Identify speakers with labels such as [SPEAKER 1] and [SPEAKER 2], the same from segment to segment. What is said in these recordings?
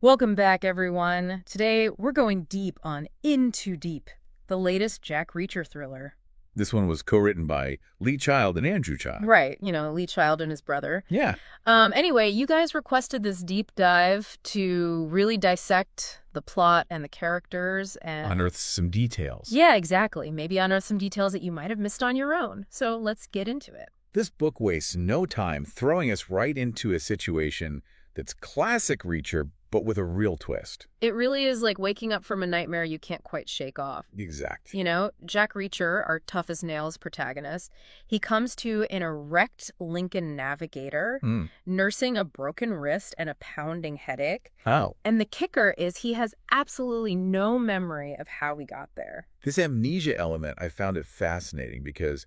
[SPEAKER 1] Welcome back, everyone. Today, we're going deep on Into Deep, the latest Jack Reacher thriller.
[SPEAKER 2] This one was co-written by Lee Child and Andrew Child.
[SPEAKER 1] Right, Lee Child and his brother.
[SPEAKER 2] Yeah.
[SPEAKER 1] Anyway, you guys requested this deep dive to really dissect the plot and the characters and...
[SPEAKER 2] Unearth some details.
[SPEAKER 1] Yeah, exactly. Maybe unearth some details that you might have missed on your own. So let's get into it.
[SPEAKER 2] This book wastes no time throwing us right into a situation that's classic Reacher, but with a real twist.
[SPEAKER 1] It really is like waking up from a nightmare you can't quite shake off.
[SPEAKER 2] Exact.
[SPEAKER 1] Jack Reacher, our tough-as-nails protagonist, he comes to an erect Lincoln Navigator, nursing a broken wrist and a pounding headache.
[SPEAKER 2] How?
[SPEAKER 1] And the kicker is he has absolutely no memory of how we got there.
[SPEAKER 2] This amnesia element, I found it fascinating because,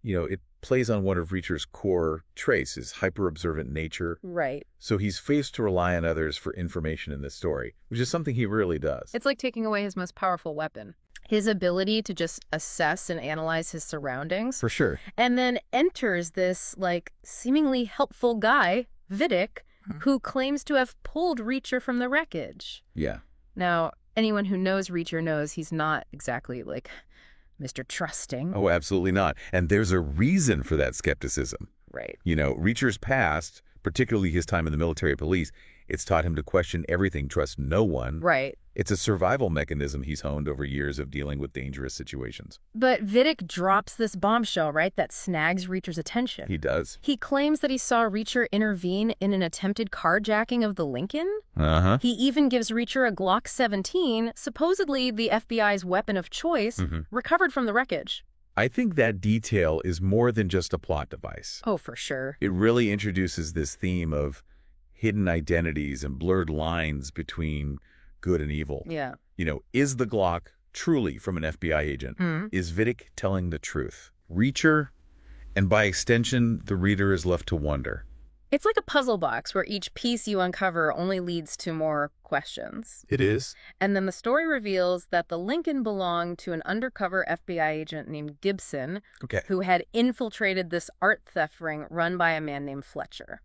[SPEAKER 2] it plays on one of Reacher's core traits, his hyper-observant nature.
[SPEAKER 1] Right.
[SPEAKER 2] So he's faced to rely on others for information in this story, which is something he really does.
[SPEAKER 1] It's like taking away his most powerful weapon. His ability to just assess and analyze his surroundings.
[SPEAKER 2] For sure.
[SPEAKER 1] And then enters this, seemingly helpful guy, Vidic, who claims to have pulled Reacher from the wreckage.
[SPEAKER 2] Yeah.
[SPEAKER 1] Now, anyone who knows Reacher knows he's not exactly, Mr. Trusting.
[SPEAKER 2] Oh, absolutely not. And there's a reason for that skepticism.
[SPEAKER 1] Right.
[SPEAKER 2] Reacher's past, particularly his time in the military police, it's taught him to question everything, trust no one.
[SPEAKER 1] Right.
[SPEAKER 2] It's a survival mechanism he's honed over years of dealing with dangerous situations.
[SPEAKER 1] But Vidic drops this bombshell, right, that snags Reacher's attention.
[SPEAKER 2] He does.
[SPEAKER 1] He claims that he saw Reacher intervene in an attempted carjacking of the Lincoln.
[SPEAKER 2] Uh-huh.
[SPEAKER 1] He even gives Reacher a Glock 17, supposedly the FBI's weapon of choice, recovered from the wreckage.
[SPEAKER 2] I think that detail is more than just a plot device.
[SPEAKER 1] Oh, for sure.
[SPEAKER 2] It really introduces this theme of hidden identities and blurred lines between good and evil.
[SPEAKER 1] Yeah.
[SPEAKER 2] Is the Glock truly from an FBI agent? Is Vidic telling the truth? Reacher, and by extension, the reader is left to wonder.
[SPEAKER 1] It's like a puzzle box where each piece you uncover only leads to more questions.
[SPEAKER 2] It is.
[SPEAKER 1] And then the story reveals that the Lincoln belonged to an undercover FBI agent named Gibson, who had infiltrated this art theft ring run by a man named Fletcher.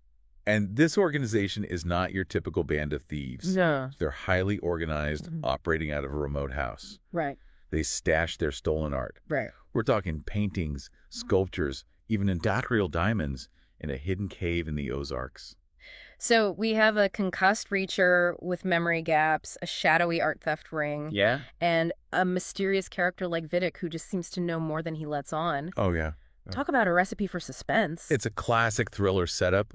[SPEAKER 2] And this organization is not your typical band of thieves.
[SPEAKER 1] No.
[SPEAKER 2] They're highly organized, operating out of a remote house.
[SPEAKER 1] Right.
[SPEAKER 2] They stash their stolen art.
[SPEAKER 1] Right.
[SPEAKER 2] We're talking paintings, sculptures, even industrial diamonds in a hidden cave in the Ozarks.
[SPEAKER 1] So we have a concussed Reacher with memory gaps, a shadowy art theft ring, and a mysterious character like Vidic who just seems to know more than he lets on.
[SPEAKER 2] Oh, yeah.
[SPEAKER 1] Talk about a recipe for suspense.
[SPEAKER 2] It's a classic thriller setup.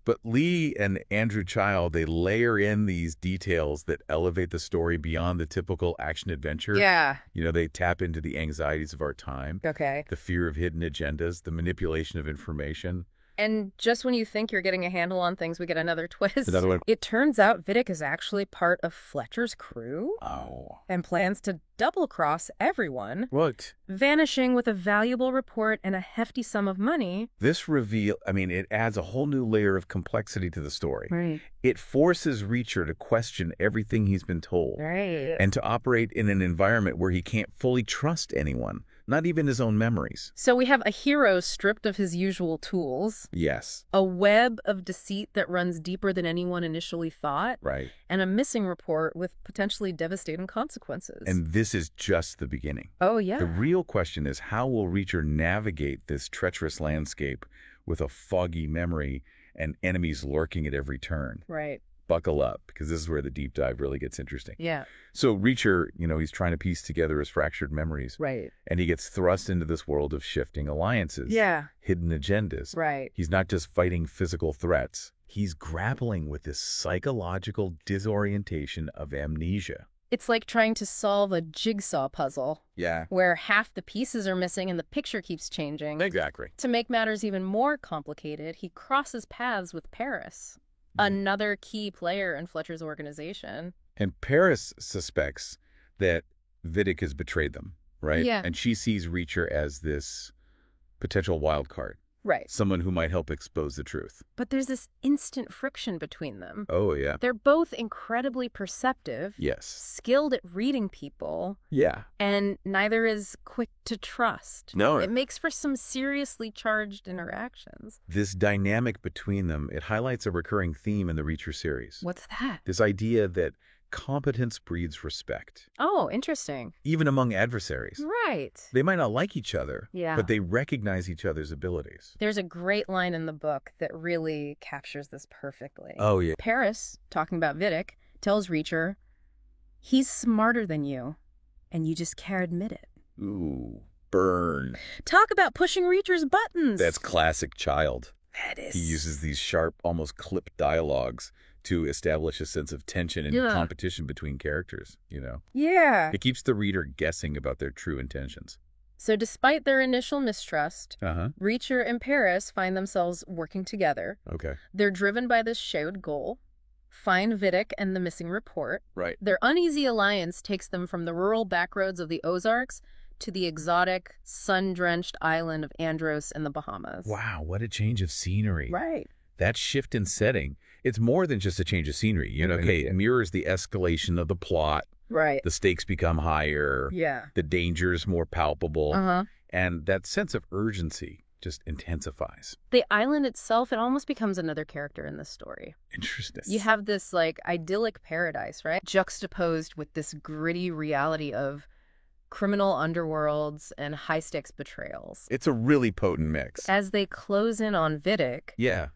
[SPEAKER 2] But Lee and Andrew Child, they layer in these details that elevate the story beyond the typical action-adventure.
[SPEAKER 1] Yeah.
[SPEAKER 2] They tap into the anxieties of our time.
[SPEAKER 1] Okay.
[SPEAKER 2] The fear of hidden agendas, the manipulation of information.
[SPEAKER 1] And just when you think you're getting a handle on things, we get another twist.
[SPEAKER 2] Another one.
[SPEAKER 1] It turns out Vidic is actually part of Fletcher's crew.
[SPEAKER 2] Oh.
[SPEAKER 1] And plans to double-cross everyone.
[SPEAKER 2] What?
[SPEAKER 1] Vanishing with a valuable report and a hefty sum of money.
[SPEAKER 2] This reveal, it adds a whole new layer of complexity to the story.
[SPEAKER 1] Right.
[SPEAKER 2] It forces Reacher to question everything he's been told.
[SPEAKER 1] Right.
[SPEAKER 2] And to operate in an environment where he can't fully trust anyone, not even his own memories.
[SPEAKER 1] So we have a hero stripped of his usual tools.
[SPEAKER 2] Yes.
[SPEAKER 1] A web of deceit that runs deeper than anyone initially thought.
[SPEAKER 2] Right.
[SPEAKER 1] And a missing report with potentially devastating consequences.
[SPEAKER 2] And this is just the beginning.
[SPEAKER 1] Oh, yeah.
[SPEAKER 2] The real question is, how will Reacher navigate this treacherous landscape with a foggy memory and enemies lurking at every turn?
[SPEAKER 1] Right.
[SPEAKER 2] Buckle up, because this is where the deep dive really gets interesting.
[SPEAKER 1] Yeah.
[SPEAKER 2] So Reacher, he's trying to piece together his fractured memories.
[SPEAKER 1] Right.
[SPEAKER 2] And he gets thrust into this world of shifting alliances.
[SPEAKER 1] Yeah.
[SPEAKER 2] Hidden agendas.
[SPEAKER 1] Right.
[SPEAKER 2] He's not just fighting physical threats. He's grappling with this psychological disorientation of amnesia.
[SPEAKER 1] It's like trying to solve a jigsaw puzzle.
[SPEAKER 2] Yeah.
[SPEAKER 1] Where half the pieces are missing and the picture keeps changing.
[SPEAKER 2] Exactly.
[SPEAKER 1] To make matters even more complicated, he crosses paths with Paris, another key player in Fletcher's organization.
[SPEAKER 2] And Paris suspects that Vidic has betrayed them, right?
[SPEAKER 1] Yeah.
[SPEAKER 2] And she sees Reacher as this potential wild card.
[SPEAKER 1] Right.
[SPEAKER 2] Someone who might help expose the truth.
[SPEAKER 1] But there's this instant friction between them.
[SPEAKER 2] Oh, yeah.
[SPEAKER 1] They're both incredibly perceptive.
[SPEAKER 2] Yes.
[SPEAKER 1] Skilled at reading people.
[SPEAKER 2] Yeah.
[SPEAKER 1] And neither is quick to trust.
[SPEAKER 2] No.
[SPEAKER 1] It makes for some seriously charged interactions.
[SPEAKER 2] This dynamic between them, it highlights a recurring theme in the Reacher series.
[SPEAKER 1] What's that?
[SPEAKER 2] This idea that competence breeds respect.
[SPEAKER 1] Oh, interesting.
[SPEAKER 2] Even among adversaries.
[SPEAKER 1] Right.
[SPEAKER 2] They might not like each other,
[SPEAKER 1] yeah,
[SPEAKER 2] but they recognize each other's abilities.
[SPEAKER 1] There's a great line in the book that really captures this perfectly.
[SPEAKER 2] Oh, yeah.
[SPEAKER 1] Paris, talking about Vidic, tells Reacher, he's smarter than you, and you just can't admit it.
[SPEAKER 2] Ooh, burn.
[SPEAKER 1] Talk about pushing Reacher's buttons.
[SPEAKER 2] That's classic Child.
[SPEAKER 1] That is.
[SPEAKER 2] He uses these sharp, almost clipped dialogues to establish a sense of tension and competition between characters, you know?
[SPEAKER 1] Yeah.
[SPEAKER 2] It keeps the reader guessing about their true intentions.
[SPEAKER 1] So despite their initial mistrust, Reacher and Paris find themselves working together.
[SPEAKER 2] Okay.
[SPEAKER 1] They're driven by this shared goal, find Vidic and the missing report.
[SPEAKER 2] Right.
[SPEAKER 1] Their uneasy alliance takes them from the rural backroads of the Ozarks to the exotic, sun-drenched island of Andros in the Bahamas.
[SPEAKER 2] Wow, what a change of scenery.
[SPEAKER 1] Right.
[SPEAKER 2] That shift in setting, it's more than just a change of scenery. You know, okay, it mirrors the escalation of the plot.
[SPEAKER 1] Right.
[SPEAKER 2] The stakes become higher.
[SPEAKER 1] Yeah.
[SPEAKER 2] The danger's more palpable. And that sense of urgency just intensifies.
[SPEAKER 1] The island itself, it almost becomes another character in this story.
[SPEAKER 2] Interesting.
[SPEAKER 1] You have this, like, idyllic paradise, right? Juxtaposed with this gritty reality of criminal underworlds and high-stakes betrayals.
[SPEAKER 2] It's a really potent mix.
[SPEAKER 1] As they close in on Vidic,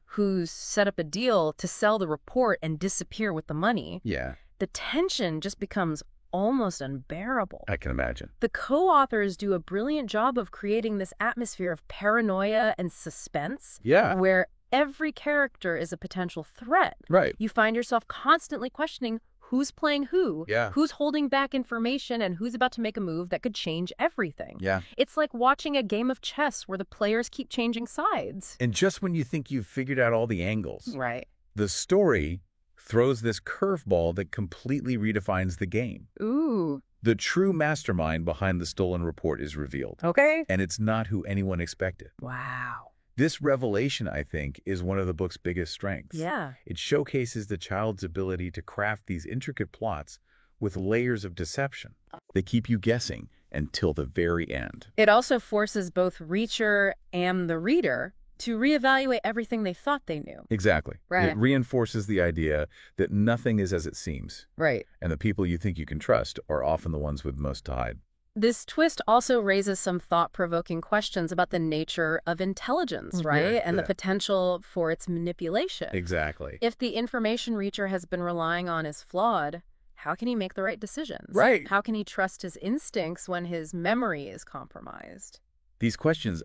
[SPEAKER 1] who's set up a deal to sell the report and disappear with the money, the tension just becomes almost unbearable.
[SPEAKER 2] I can imagine.
[SPEAKER 1] The co-authors do a brilliant job of creating this atmosphere of paranoia and suspense, where every character is a potential threat.
[SPEAKER 2] Right.
[SPEAKER 1] You find yourself constantly questioning who's playing who, who's holding back information, and who's about to make a move that could change everything.
[SPEAKER 2] Yeah.
[SPEAKER 1] It's like watching a game of chess where the players keep changing sides.
[SPEAKER 2] And just when you think you've figured out all the angles,
[SPEAKER 1] right,
[SPEAKER 2] the story throws this curveball that completely redefines the game.
[SPEAKER 1] Ooh.
[SPEAKER 2] The true mastermind behind the stolen report is revealed.
[SPEAKER 1] Okay.
[SPEAKER 2] And it's not who anyone expected.
[SPEAKER 1] Wow.
[SPEAKER 2] This revelation, I think, is one of the book's biggest strengths.
[SPEAKER 1] Yeah.
[SPEAKER 2] It showcases the child's ability to craft these intricate plots with layers of deception. They keep you guessing until the very end.
[SPEAKER 1] It also forces both Reacher and the reader to reevaluate everything they thought they knew.
[SPEAKER 2] Exactly.
[SPEAKER 1] Right.
[SPEAKER 2] It reinforces the idea that nothing is as it seems.
[SPEAKER 1] Right.
[SPEAKER 2] And the people you think you can trust are often the ones with most to hide.
[SPEAKER 1] This twist also raises some thought-provoking questions about the nature of intelligence, right? And the potential for its manipulation.
[SPEAKER 2] Exactly.
[SPEAKER 1] If the information Reacher has been relying on is flawed, how can he make the right decisions?
[SPEAKER 2] Right.
[SPEAKER 1] How can he trust his instincts when his memory is compromised?
[SPEAKER 2] These questions,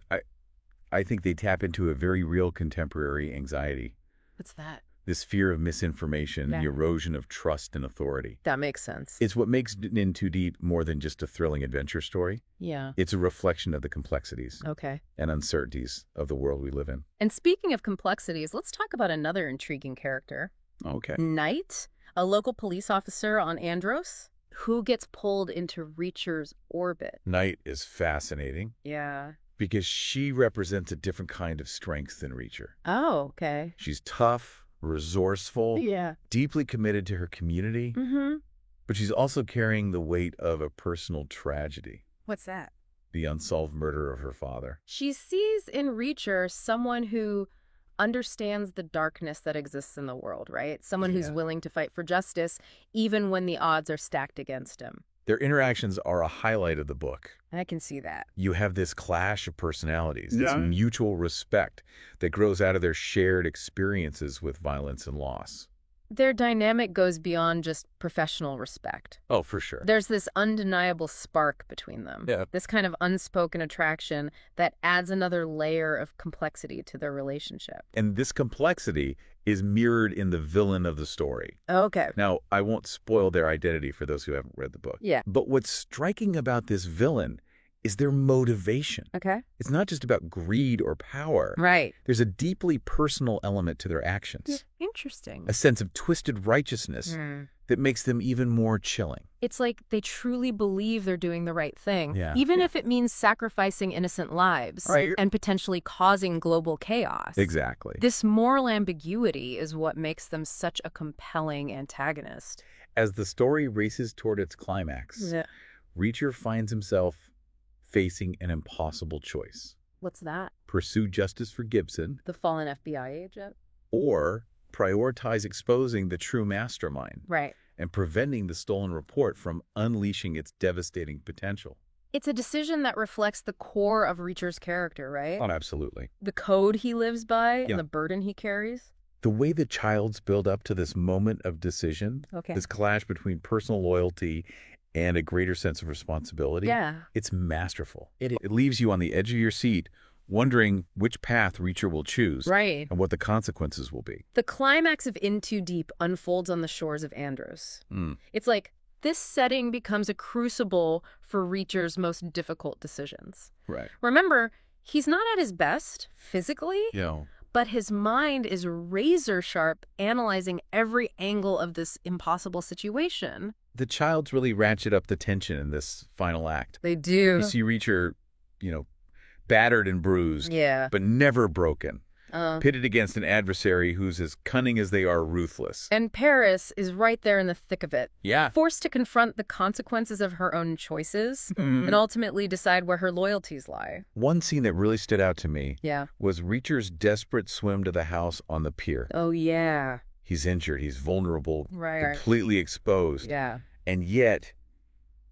[SPEAKER 2] I think they tap into a very real contemporary anxiety.
[SPEAKER 1] What's that?
[SPEAKER 2] This fear of misinformation, the erosion of trust and authority.
[SPEAKER 1] That makes sense.
[SPEAKER 2] It's what makes In Too Deep more than just a thrilling adventure story.
[SPEAKER 1] Yeah.
[SPEAKER 2] It's a reflection of the complexities and uncertainties of the world we live in.
[SPEAKER 1] And speaking of complexities, let's talk about another intriguing character.
[SPEAKER 2] Okay.
[SPEAKER 1] Knight, a local police officer on Andros, who gets pulled into Reacher's orbit.
[SPEAKER 2] Knight is fascinating.
[SPEAKER 1] Yeah.
[SPEAKER 2] Because she represents a different kind of strength than Reacher.
[SPEAKER 1] Oh, okay.
[SPEAKER 2] She's tough, resourceful, deeply committed to her community, but she's also carrying the weight of a personal tragedy.
[SPEAKER 1] What's that?
[SPEAKER 2] The unsolved murder of her father.
[SPEAKER 1] She sees in Reacher someone who understands the darkness that exists in the world, right? Someone who's willing to fight for justice, even when the odds are stacked against him.
[SPEAKER 2] Their interactions are a highlight of the book.
[SPEAKER 1] I can see that.
[SPEAKER 2] You have this clash of personalities, this mutual respect that grows out of their shared experiences with violence and loss.
[SPEAKER 1] Their dynamic goes beyond just professional respect.
[SPEAKER 2] Oh, for sure.
[SPEAKER 1] There's this undeniable spark between them.
[SPEAKER 2] Yeah.
[SPEAKER 1] This kind of unspoken attraction that adds another layer of complexity to their relationship.
[SPEAKER 2] And this complexity is mirrored in the villain of the story.
[SPEAKER 1] Okay.
[SPEAKER 2] Now, I won't spoil their identity for those who haven't read the book.
[SPEAKER 1] Yeah.
[SPEAKER 2] But what's striking about this villain is their motivation.
[SPEAKER 1] Okay.
[SPEAKER 2] It's not just about greed or power.
[SPEAKER 1] Right.
[SPEAKER 2] There's a deeply personal element to their actions.
[SPEAKER 1] Interesting.
[SPEAKER 2] A sense of twisted righteousness that makes them even more chilling.
[SPEAKER 1] It's like they truly believe they're doing the right thing,
[SPEAKER 2] Yeah.
[SPEAKER 1] even if it means sacrificing innocent lives and potentially causing global chaos.
[SPEAKER 2] Exactly.
[SPEAKER 1] This moral ambiguity is what makes them such a compelling antagonist.
[SPEAKER 2] As the story races toward its climax, Reacher finds himself facing an impossible choice.
[SPEAKER 1] What's that?
[SPEAKER 2] Pursue justice for Gibson.
[SPEAKER 1] The fallen FBI agent?
[SPEAKER 2] Or prioritize exposing the true mastermind.
[SPEAKER 1] Right.
[SPEAKER 2] And preventing the stolen report from unleashing its devastating potential.
[SPEAKER 1] It's a decision that reflects the core of Reacher's character, right?
[SPEAKER 2] Oh, absolutely.
[SPEAKER 1] The code he lives by and the burden he carries.
[SPEAKER 2] The way the Childs build up to this moment of decision, this clash between personal loyalty and a greater sense of responsibility, it's masterful. It leaves you on the edge of your seat, wondering which path Reacher will choose and what the consequences will be.
[SPEAKER 1] The climax of In Too Deep unfolds on the shores of Andros. It's like this setting becomes a crucible for Reacher's most difficult decisions.
[SPEAKER 2] Right.
[SPEAKER 1] Remember, he's not at his best physically, but his mind is razor sharp, analyzing every angle of this impossible situation.
[SPEAKER 2] The Childs really ratchet up the tension in this final act.
[SPEAKER 1] They do.
[SPEAKER 2] You see Reacher, battered and bruised, but never broken, pitted against an adversary who's as cunning as they are ruthless.
[SPEAKER 1] And Paris is right there in the thick of it,
[SPEAKER 2] Yeah.
[SPEAKER 1] forced to confront the consequences of her own choices and ultimately decide where her loyalties lie.
[SPEAKER 2] One scene that really stood out to me
[SPEAKER 1] Yeah.
[SPEAKER 2] was Reacher's desperate swim to the house on the pier.
[SPEAKER 1] Oh, yeah.
[SPEAKER 2] He's injured, he's vulnerable,
[SPEAKER 1] Right.
[SPEAKER 2] completely exposed,
[SPEAKER 1] Yeah.
[SPEAKER 2] and yet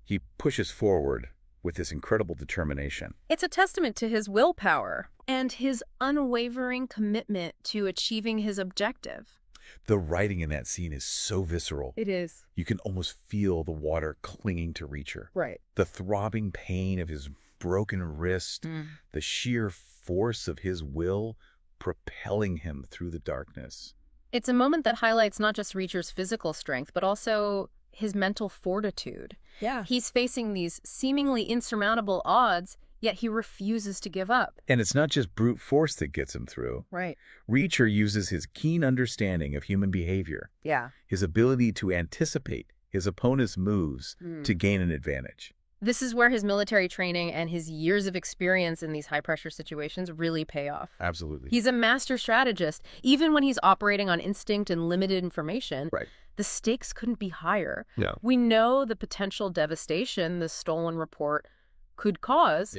[SPEAKER 2] he pushes forward with this incredible determination.
[SPEAKER 1] It's a testament to his willpower and his unwavering commitment to achieving his objective.
[SPEAKER 2] The writing in that scene is so visceral.
[SPEAKER 1] It is.
[SPEAKER 2] You can almost feel the water clinging to Reacher.
[SPEAKER 1] Right.
[SPEAKER 2] The throbbing pain of his broken wrist, the sheer force of his will propelling him through the darkness.
[SPEAKER 1] It's a moment that highlights not just Reacher's physical strength, but also his mental fortitude.
[SPEAKER 3] Yeah.
[SPEAKER 1] He's facing these seemingly insurmountable odds, yet he refuses to give up.
[SPEAKER 2] And it's not just brute force that gets him through.
[SPEAKER 1] Right.
[SPEAKER 2] Reacher uses his keen understanding of human behavior,
[SPEAKER 1] Yeah.
[SPEAKER 2] his ability to anticipate his opponent's moves to gain an advantage.
[SPEAKER 1] This is where his military training and his years of experience in these high-pressure situations really pay off.
[SPEAKER 2] Absolutely.
[SPEAKER 1] He's a master strategist. Even when he's operating on instinct and limited information,
[SPEAKER 2] Right.
[SPEAKER 1] the stakes couldn't be higher.
[SPEAKER 2] Yeah.
[SPEAKER 1] We know the potential devastation the stolen report could cause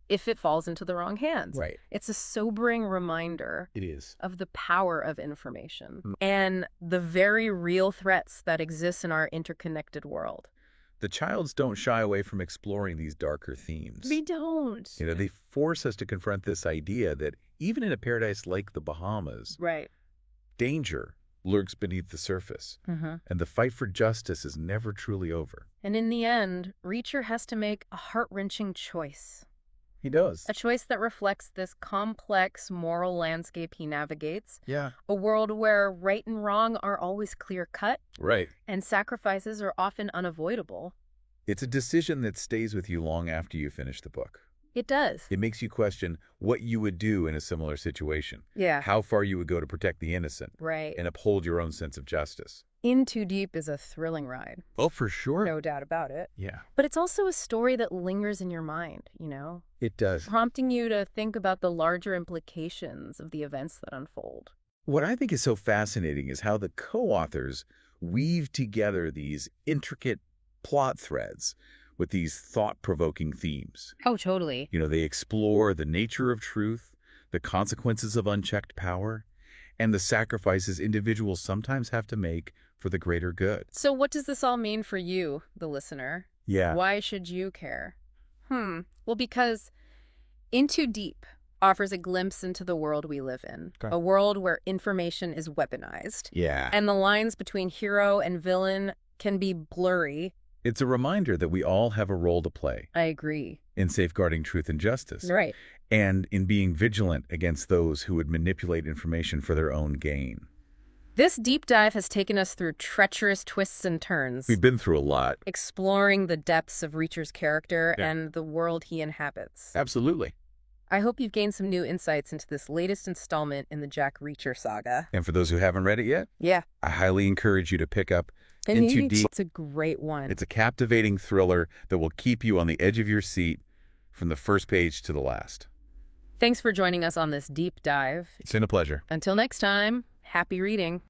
[SPEAKER 1] if it falls into the wrong hands.
[SPEAKER 2] Right.
[SPEAKER 1] It's a sobering reminder
[SPEAKER 2] It is.
[SPEAKER 1] of the power of information and the very real threats that exist in our interconnected world.
[SPEAKER 2] The Childs don't shy away from exploring these darker themes.
[SPEAKER 1] We don't.
[SPEAKER 2] They force us to confront this idea that even in a paradise like the Bahamas,
[SPEAKER 1] Right.
[SPEAKER 2] danger lurks beneath the surface, and the fight for justice is never truly over.
[SPEAKER 1] And in the end, Reacher has to make a heart-wrenching choice.
[SPEAKER 2] He does.
[SPEAKER 1] A choice that reflects this complex moral landscape he navigates.
[SPEAKER 2] Yeah.
[SPEAKER 1] A world where right and wrong are always clear-cut
[SPEAKER 2] Right.
[SPEAKER 1] and sacrifices are often unavoidable.
[SPEAKER 2] It's a decision that stays with you long after you finish the book.
[SPEAKER 1] It does.
[SPEAKER 2] It makes you question what you would do in a similar situation.
[SPEAKER 1] Yeah.
[SPEAKER 2] How far you would go to protect the innocent.
[SPEAKER 1] Right.
[SPEAKER 2] And uphold your own sense of justice.
[SPEAKER 1] In Too Deep is a thrilling ride.
[SPEAKER 2] Oh, for sure.
[SPEAKER 1] No doubt about it.
[SPEAKER 2] Yeah.
[SPEAKER 1] But it's also a story that lingers in your mind,
[SPEAKER 2] It does.
[SPEAKER 1] prompting you to think about the larger implications of the events that unfold.
[SPEAKER 2] What I think is so fascinating is how the co-authors weave together these intricate plot threads with these thought-provoking themes.
[SPEAKER 1] Oh, totally.
[SPEAKER 2] They explore the nature of truth, the consequences of unchecked power, and the sacrifices individuals sometimes have to make for the greater good.
[SPEAKER 1] So what does this all mean for you, the listener?
[SPEAKER 2] Yeah.
[SPEAKER 1] Why should you care? Well, because In Too Deep offers a glimpse into the world we live in.
[SPEAKER 2] Okay.
[SPEAKER 1] A world where information is weaponized.
[SPEAKER 2] Yeah.
[SPEAKER 1] And the lines between hero and villain can be blurry.
[SPEAKER 2] It's a reminder that we all have a role to play
[SPEAKER 1] I agree.
[SPEAKER 2] in safeguarding truth and justice.
[SPEAKER 1] Right.
[SPEAKER 2] And in being vigilant against those who would manipulate information for their own gain.
[SPEAKER 1] This deep dive has taken us through treacherous twists and turns,
[SPEAKER 2] We've been through a lot.
[SPEAKER 1] exploring the depths of Reacher's character and the world he inhabits.
[SPEAKER 2] Absolutely.
[SPEAKER 1] I hope you've gained some new insights into this latest installment in the Jack Reacher saga.
[SPEAKER 2] And for those who haven't read it yet, I highly encourage you to pick up Into Deep.
[SPEAKER 1] It's a great one.
[SPEAKER 2] It's a captivating thriller that will keep you on the edge of your seat from the first page to the last.
[SPEAKER 1] Thanks for joining us on this deep dive.
[SPEAKER 2] It's been a pleasure.
[SPEAKER 1] Until next time, happy reading.